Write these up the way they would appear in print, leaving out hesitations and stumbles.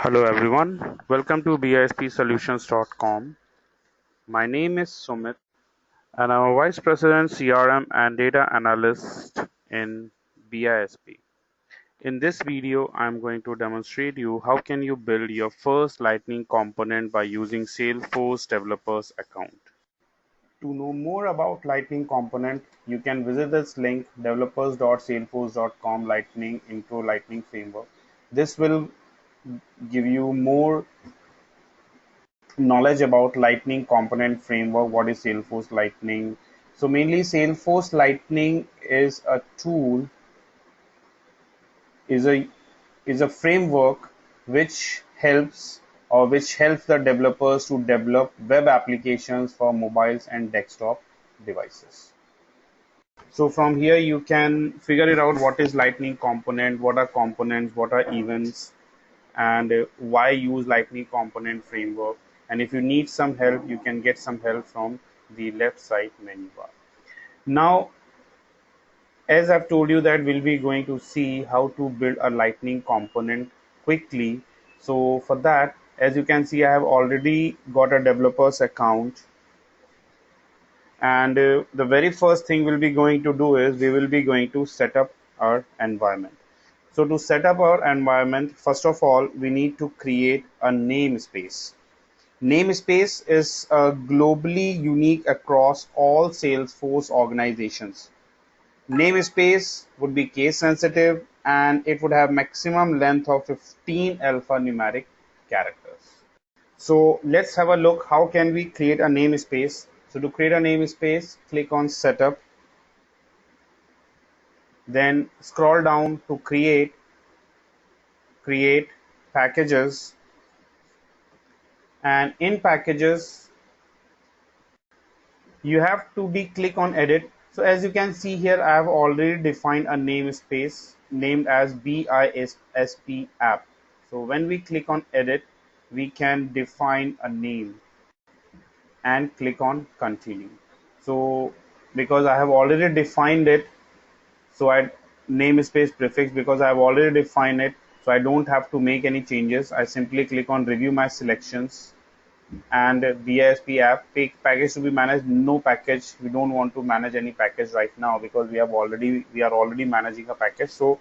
Hello everyone, welcome to bispsolutions.com. My name is Sumit and I'm a Vice President CRM and Data Analyst in BISP. In this video, I'm going to demonstrate you how can you build your first Lightning component by using Salesforce Developers account. To know more about Lightning component, you can visit this link developers.salesforce.com Lightning Intro Lightning Framework. This will give you more knowledge about Lightning component framework. What is Salesforce Lightning? So mainly Salesforce Lightning is a tool, is a framework which helps the developers to develop web applications for mobiles and desktop devices. So from here you can figure it out what is Lightning component, what are components, what are events, and why use Lightning component framework. And if you need some help, you can get some help from the left side menu bar. Now, as I've told you that we'll be going to see how to build a Lightning component quickly. So for that, as you can see, I have already got a developer's account, and the very first thing we'll be going to do is we will be going to set up our environment. So to set up our environment, first of all, we need to create a namespace. Namespace is globally unique across all Salesforce organizations. Namespace would be case sensitive and it would have maximum length of 15 alphanumeric characters. So let's have a look how can we create a namespace. So to create a namespace, click on setup, then scroll down to create packages, and in packages you have to be click on edit. So as you can see here, I have already defined a namespace named as BISP app. So when we click on edit, we can define a name and click on continue. So because I have already defined it, so I namespace prefix, because I have already defined it, so I don't have to make any changes. I simply click on review my selections, and BISP app package to be managed. No package, we don't want to manage any package right now because we are already managing a package. So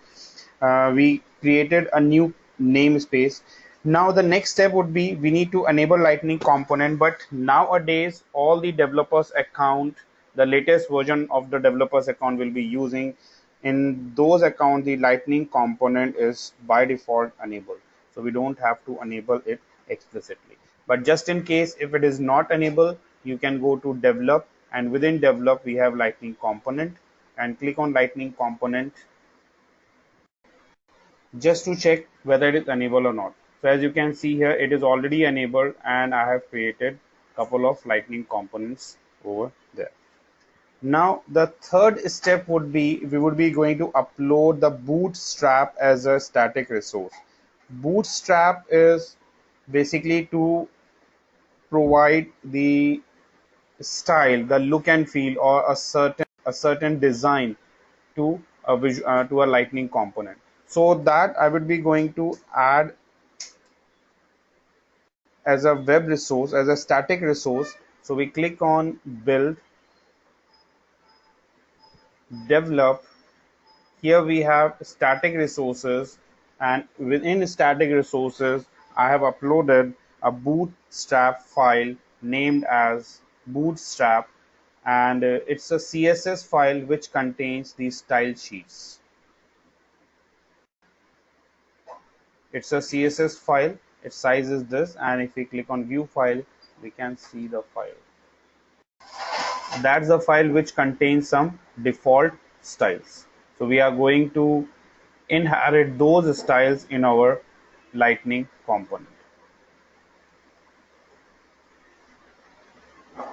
we created a new namespace. Now the next step would be we need to enable Lightning component, but nowadays all the developers account, the latest version of the developers account will be using, in those accounts the Lightning component is by default enabled, so we don't have to enable it explicitly. But just in case if it is not enabled, you can go to develop, and within develop we have Lightning component, and click on Lightning component just to check whether it is enabled or not. So as you can see here, it is already enabled and I have created a couple of Lightning components over there. Now the third step would be we would be going to upload the Bootstrap as a static resource. Bootstrap is basically to provide the style, the look and feel, or a certain design to to a Lightning component. So that I would be going to add as a web resource, as a static resource. So we click on build, develop. Here we have static resources, and within static resources I have uploaded a Bootstrap file named as Bootstrap, and it's a CSS file which contains the style sheets. It's a CSS file, its size is this, and if we click on view file we can see the file. That's the file which contains some default styles. So we are going to inherit those styles in our Lightning component.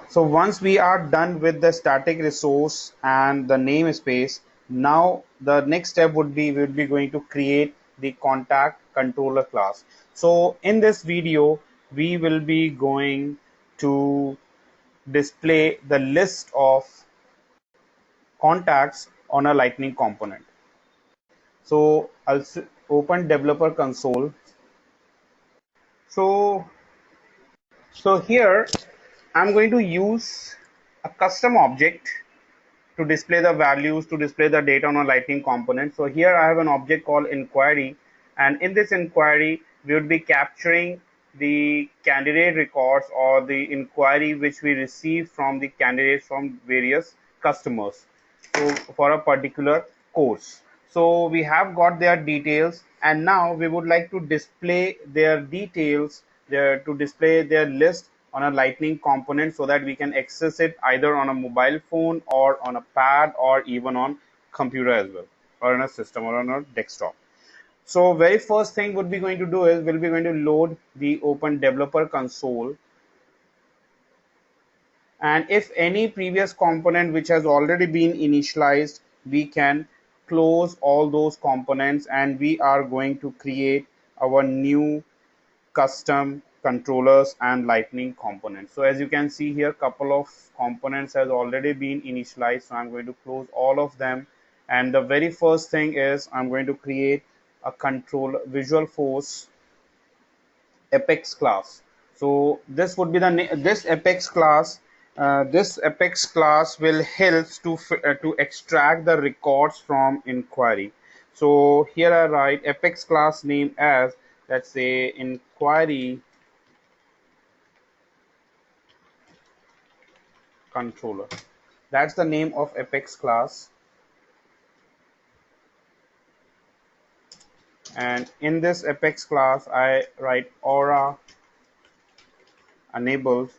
So once we are done with the static resource and the namespace, now the next step would be we would be going to create the contact controller class. So in this video we will be going to display the list of contacts on a Lightning component. So I'll open developer console, So, so here I'm going to use a custom object to display the values, to display the data on a Lightning component. So here I have an object called inquiry, and in this inquiry we would be capturing the candidate records or the inquiry which we receive from the candidates from various customers, so for a particular course. So we have got their details, and now we would like to display their details, to display their list on a Lightning component so that we can access it either on a mobile phone or on a pad or even on computer as well, or in a system or on a desktop. So very first thing what we're going to do is we'll be going to load the Open Developer Console, and if any previous component which has already been initialized, we can close all those components, and we are going to create our new custom controllers and Lightning components. So as you can see here, couple of components has already been initialized, so I'm going to close all of them. And the very first thing is I'm going to create a control Visual Force Apex class. So this would be the this Apex class. This Apex class will help to extract the records from inquiry. So here I write Apex class name as, let's say, inquiry controller. That's the name of Apex class. And in this Apex class I write Aura enabled.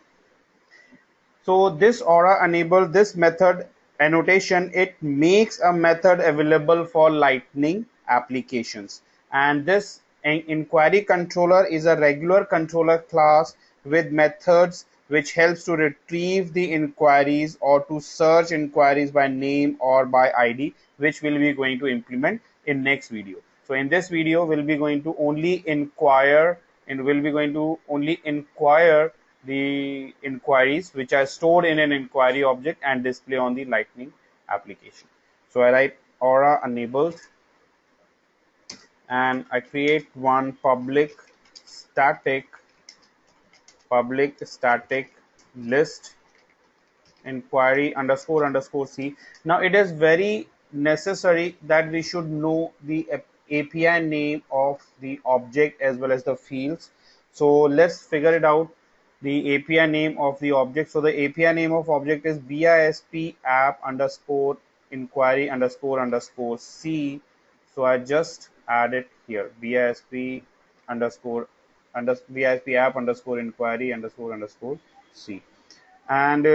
So this Aura enable, this method annotation, it makes a method available for Lightning applications. And this inquiry controller is a regular controller class with methods which helps to retrieve the inquiries or to search inquiries by name or by ID, which we'll be going to implement in next video. So in this video we'll be going to only inquire, and we'll be going to only inquire the inquiries which are stored in an inquiry object and display on the Lightning application. So I write Aura enabled, and I create one public static list inquiry underscore underscore C. Now it is very necessary that we should know the API name of the object as well as the fields. So let's figure it out, the API name of the object. So the API name of object is BISP app underscore inquiry underscore underscore C. So I just add it here, BISP underscore BISP app underscore inquiry underscore underscore C. And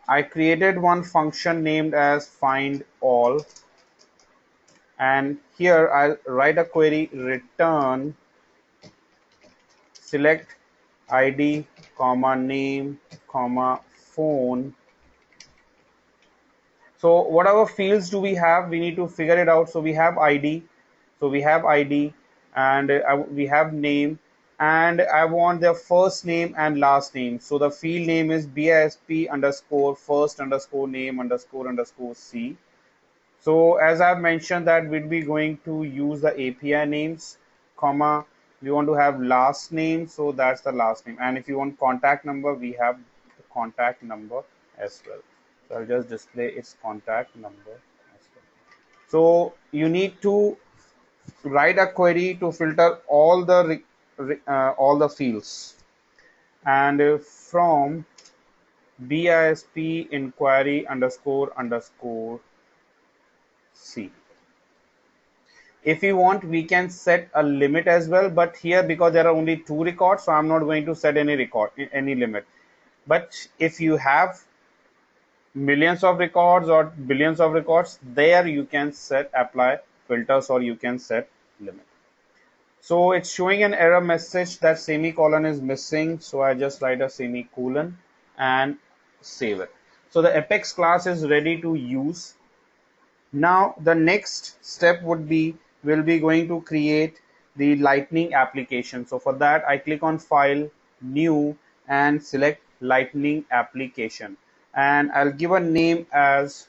I created one function named as find all, and here I'll write a query return select ID comma name comma phone. So whatever fields do we have, we need to figure it out. So we have ID, and we have name, and I want their first name and last name. So the field name is BISP underscore first underscore name underscore underscore C. So as I've mentioned that we'll be going to use the API names, comma, we want to have last name, so that's the last name. And if you want contact number, we have the contact number as well. So I'll just display its contact number as well. So you need to write a query to filter all the fields, and from BISP inquiry underscore underscore C. If we want, we can set a limit as well, but here because there are only 2 records, so I'm not going to set any limit. But if you have millions of records or billions of records, there you can apply filters, or you can set limit. So it's showing an error message that semicolon is missing, so I just write a semicolon and save it. So the Apex class is ready to use. Now the next step would be, we'll be going to create the Lightning application. So for that I click on File, New, and select Lightning application, and I'll give a name as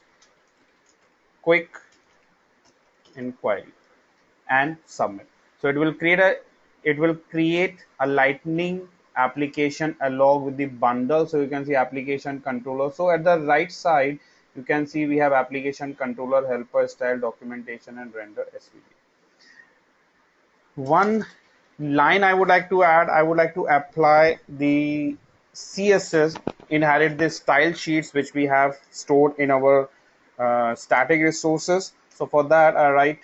Quick Inquiry and submit. So it will create a it will create a lightning application along with the bundle. So you can see application controller. So at the right side you can see we have application controller, helper, style, documentation, and render svg. One line I would like to add, I would like to apply the css, inherit the style sheets which we have stored in our static resources. So for that I write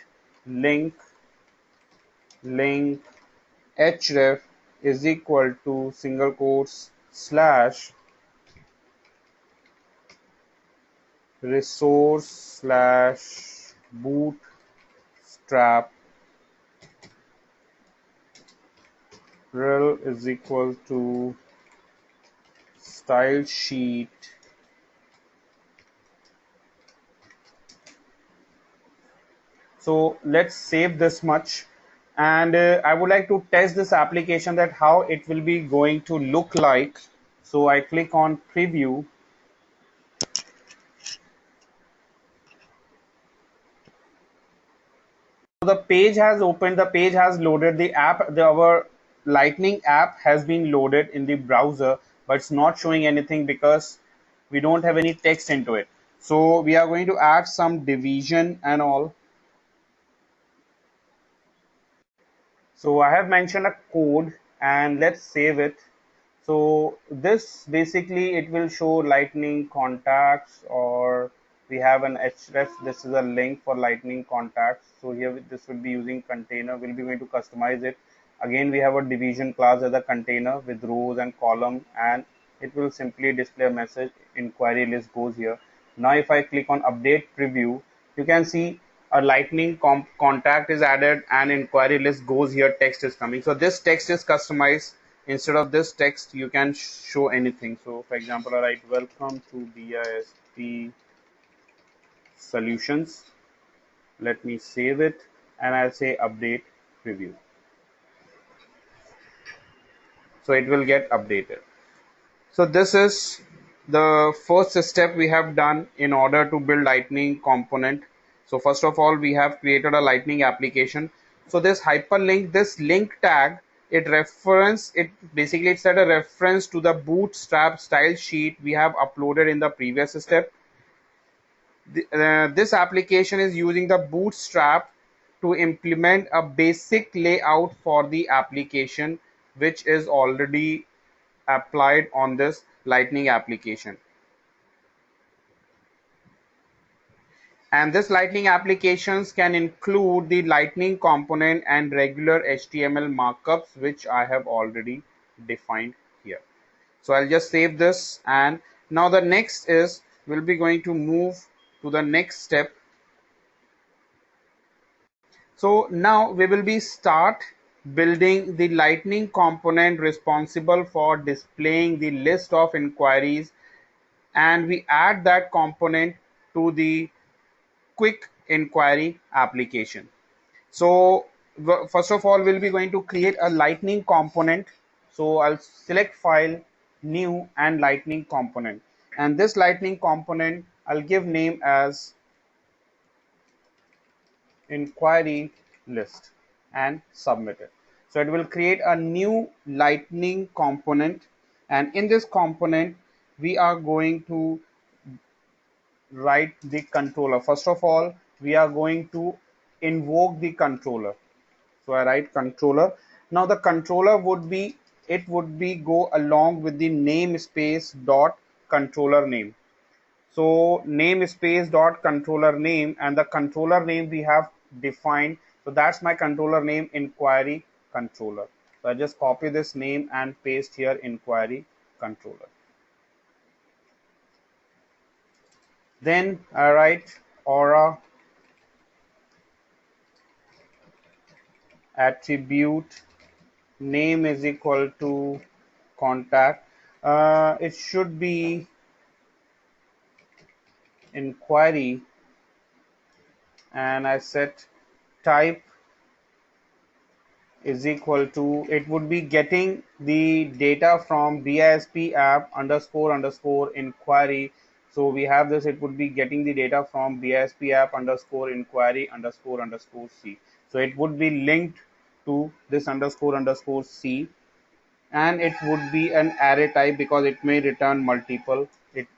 link href is equal to single quotes slash resource slash bootstrap rel is equal to style sheet. So let's save this much, and I would like to test this application, that how it will be going to look like. So I click on preview. So the page has opened, the page has loaded, the app, our Lightning app has been loaded in the browser, but it's not showing anything because we don't have any text into it. So we are going to add some division and all. So I have mentioned a code, and let's save it. So this basically it will show lightning contacts, or we have an href. This is a link for lightning contacts. So here this will be using container. We'll be going to customize it. Again, we have a division class as a container with rows and column, and it will simply display a message inquiry list goes here. Now if I click on update preview, you can see a lightning contact is added and inquiry list goes here, text is coming. So this text is customized. Instead of this text you can show anything. So for example I write welcome to BISP solutions. Let me save it, and I'll say update preview. So it will get updated. So this is the first step we have done in order to build lightning component. So first of all we have created a lightning application. So this hyperlink, this link tag, it basically it's at a reference to the bootstrap style sheet we have uploaded in the previous step. This application is using the bootstrap to implement a basic layout for the application which is already applied on this lightning application. And this lightning applications can include the lightning component and regular HTML markups which I have already defined here. So I'll just save this, and now the next is we'll be going to move to the next step. So now we will be start building the lightning component responsible for displaying the list of inquiries, and we add that component to the quick inquiry application. So first of all we'll be going to create a lightning component. So I'll select file, new, and lightning component, and this lightning component I'll give name as inquiry list and submit it. So it will create a new lightning component, and in this component we are going to write the controller. First of all we are going to invoke the controller. So I write controller. Now the controller would be, it would be go along with the namespace dot controller name. So namespace dot controller name, and the controller name we have defined. So that's my controller name, inquiry controller. So I just copy this name and paste here inquiry controller. Then I write aura attribute name is equal to contact. It should be inquiry, and I set type is equal to, it would be getting the data from BISP app underscore underscore inquiry. So we have this, it would be getting the data from BISP app underscore inquiry underscore underscore C. So it would be linked to this underscore underscore C, and it would be an array type because it may return multiple. It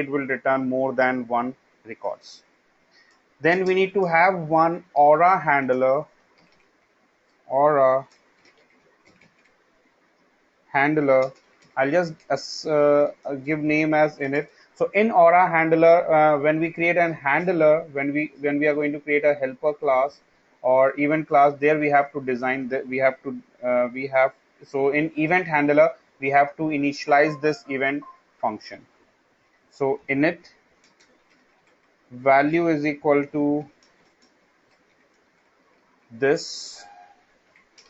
will return more than one records. Then we need to have one aura handler, aura handler. I'll just give name as init. So in aura handler, when we create an handler, when we are going to create a helper class or event class, there we have to design that we have so in event handler we have to initialize this event function. So init value is equal to this,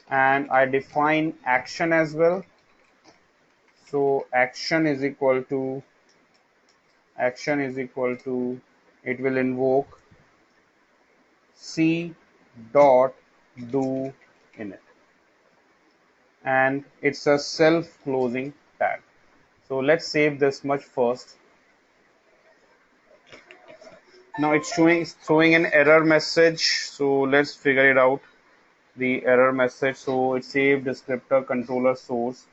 and I define action as well. So action is equal to it will invoke c dot do init, and it's a self closing tag. So let's save this much first. Now it's throwing an error message, so let's figure it out. The error message, so it saved descriptor controller source,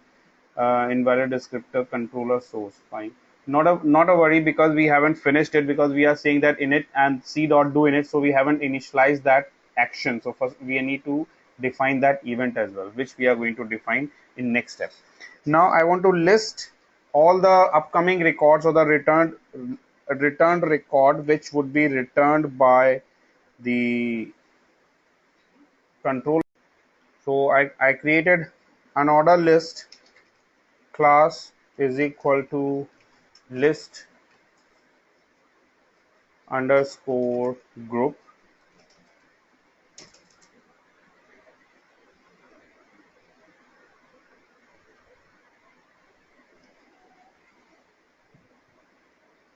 invalid descriptor controller source. Fine, not a worry, because we haven't finished it, because we are saying that init and c dot do init, so we haven't initialized that action. So first we need to define that event as well, which we are going to define in next step. Now I want to list all the upcoming records, or the returned record which would be returned by the control. So I created an order list class is equal to list underscore group.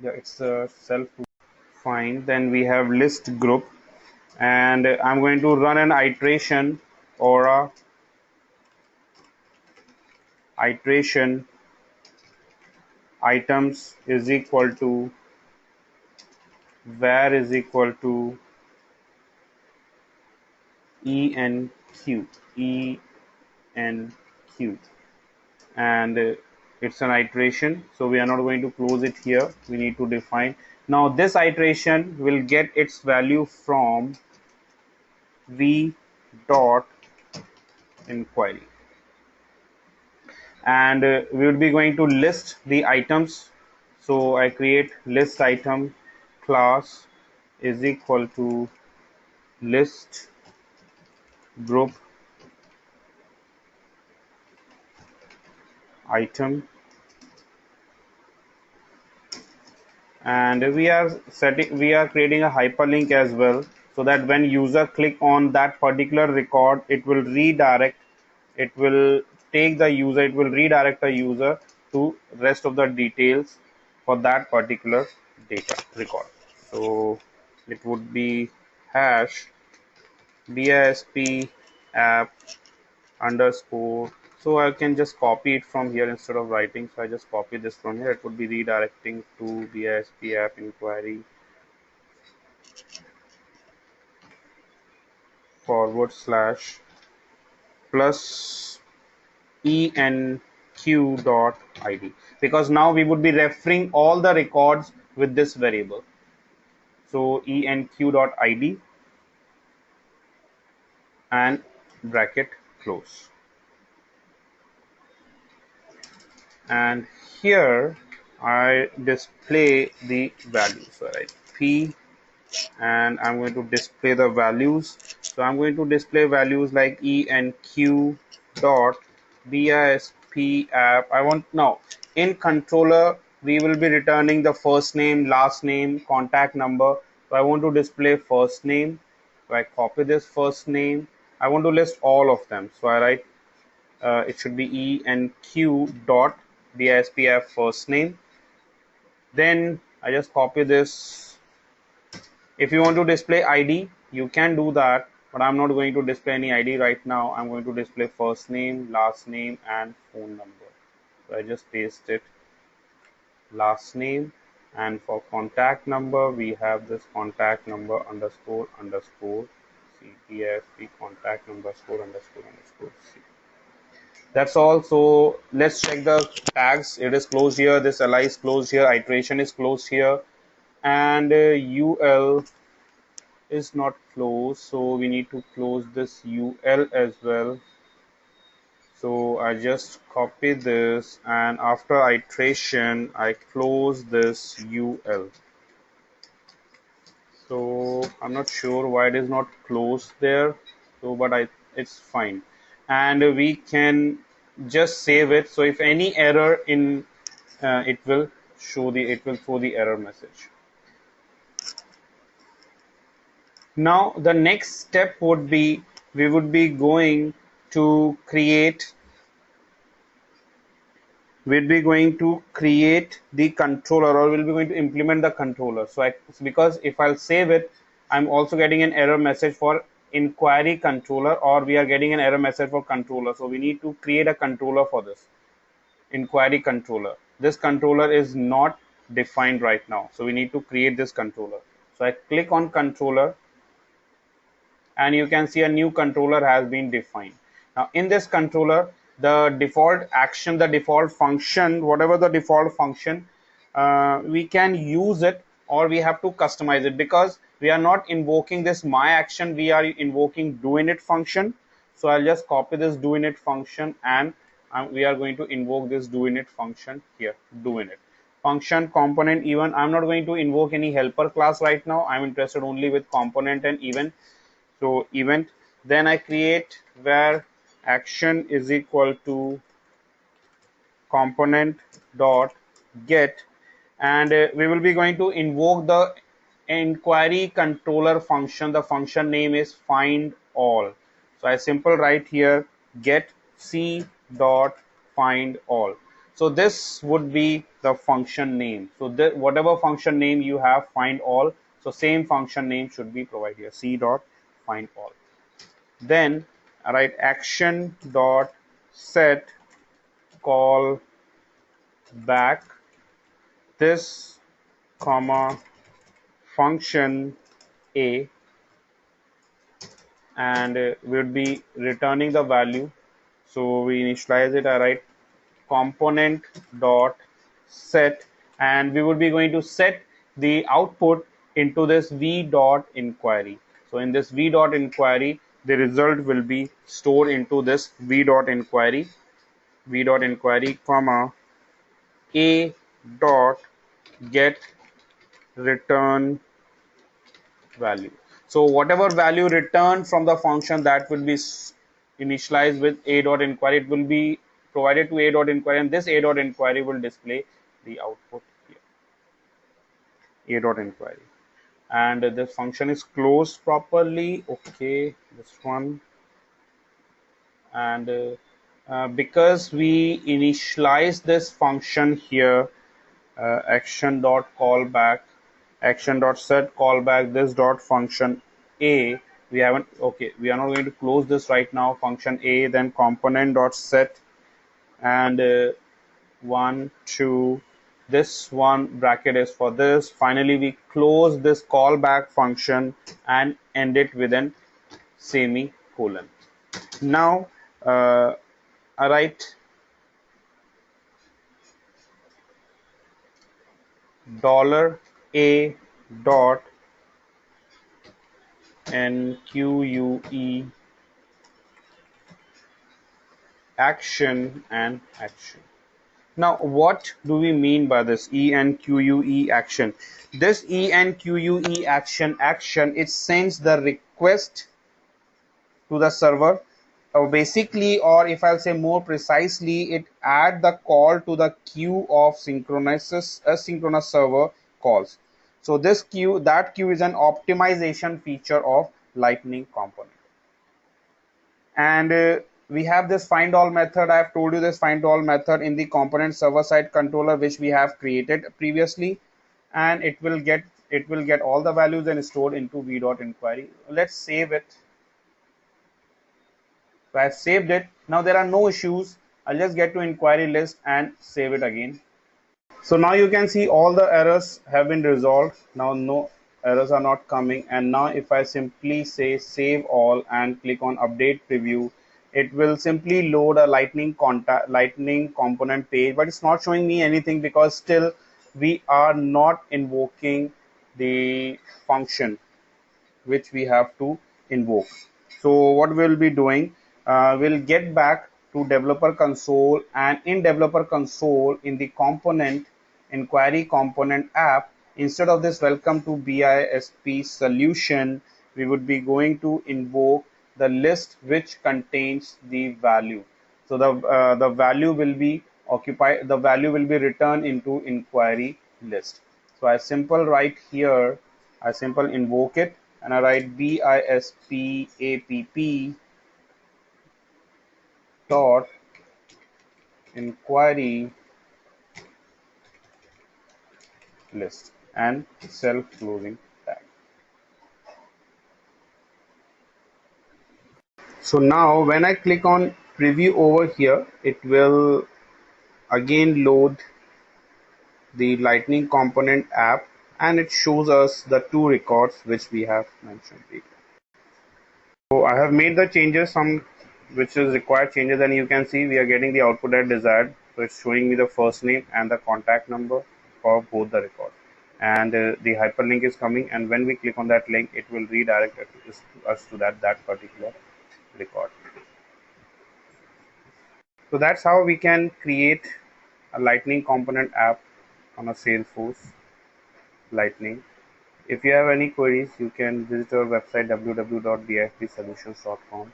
Yeah, it's a self. Fine. Then we have list group, and I'm going to run an iteration, or a iteration items is equal to var is equal to enq enq, and it's an iteration, so we are not going to close it here. We need to define. Now this iteration will get its value from v dot inquiry, and we will be going to list the items. So I create list item class is equal to list group item, and we are creating a hyperlink as well, so that when user click on that particular record, it will redirect, it will take the user, it will redirect the user to rest of the details for that particular data record. So it would be hash bisp app underscore. So I can just copy it from here instead of writing. So I just copy this from here. It would be redirecting to bisp app inquiry /+ plus enq dot id, because now we would be referring all the records with this variable. So enq dot id and bracket close, and here I display the values. So I write p, and I'm going to display the values. So I'm going to display values like enq dot bisp app. I want now in controller we will be returning the first name, last name, contact number. So I want to display first name. So I copy this first name. I want to list all of them. So I write it should be enq dot bisp app first name. Then I just copy this. If you want to display ID, you can do that, but I'm not going to display any ID right now. I'm going to display first name, last name, and phone number. So I just paste it, last name, and for contact number, we have this contact number underscore underscore DFP contact number score underscore underscore C. That's all. So let's check the tags. It is closed here. This li is closed here. Iteration is closed here, and ul is not closed. So we need to close this ul as well. So I just copy this, and after iteration I close this ul. So I'm not sure why it is not closed there, so but it's fine, and we can just save it. So if any error in it will show the error message. Now the next step would be, we would be going to create we'll be going to create the controller, or we'll be going to implement the controller. So because if I'll save it, I'm also getting an error message for inquiry controller, or we are getting an error message for controller. So we need to create a controller for this inquiry controller. This controller is not defined right now, so we need to create this controller. So I click on controller, and you can see a new controller has been defined. Now in this controller, the default action, the default function, whatever the default function, we can use it, or we have to customize it, because we are not invoking this my action, we are invoking doInit function. So I'll just copy this doInit function, and we are going to invoke this doInit function here. DoInit function component event. I'm not going to invoke any helper class right now. I'm interested only with component and event. So event, then I create where action is equal to component dot get, and we will be going to invoke the inquiry controller function. The function name is find all. So I simple write here get c dot find all. So this would be the function name. So whatever function name you have, find all, so same function name should be provided here, c dot find all. Then I write action dot set call back this comma function a, and we'll be returning the value. So we initialize it. I write component dot set, and we would be going to set the output into this v dot inquiry. So in this v dot inquiry, the result will be stored into this v dot inquiry comma a dot get return value. So whatever value returned from the function, that will be initialized with a dot inquiry. It will be provided to a dot inquiry, and this a dot inquiry will display the output here, a dot inquiry. And this function is closed properly. Okay, this one. And because we initialize this function here, action dot callback, action dot set callback this dot function a, we haven't, okay, we are not going to close this right now, function a, then component dot set, and 1 2, this one bracket is for this. Finally we close this callback function and end it with an semicolon. Now I write $a dot NQUE action and action. Now what do we mean by this ENQUE action? This ENQUE action, it sends the request to the server, basically, or if I'll say more precisely, it add the call to the queue of asynchronous server calls. So this queue, that queue is an optimization feature of Lightning component. And we have this find all method. I have told you this find all method in the component server side controller, which we have created previously, and it will get all the values and stored into v.inquiry. Let's save it. So I've saved it. Now there are no issues. I'll just get to inquiry list and save it again. So now you can see all the errors have been resolved. Now no, errors are not coming. And now if I simply say save all and click on update preview, it will simply load a lightning component page, but it's not showing me anything because still we are not invoking the function which we have to invoke. So what we'll be doing, we'll get back to developer console, and in developer console, in the component inquiry component app, instead of this welcome to BISP solution, we would be going to invoke the list which contains the value. So the value will be the value will be returned into inquiry list. So I simple write here, I simple invoke it, and I write BISP app dot inquiry list and self closing tag. So now when I click on preview over here, it will again load the lightning component app, and it shows us the two records which we have mentioned before. So I have made the changes, some which is required changes, and you can see we are getting the output as desired. So it's showing me the first name and the contact number for both the records. And the hyperlink is coming, and when we click on that link, it will redirect us to that particular record. So that's how we can create a Lightning component app on a Salesforce Lightning. If you have any queries, you can visit our website www.bifpsolutions.com.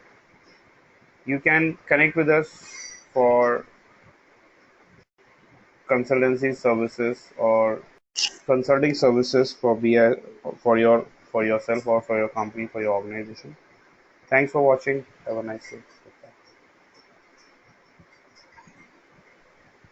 You can connect with us for consultancy services or consulting services for for yourself or for your company, for your organization. Thanks for watching. Have a nice day.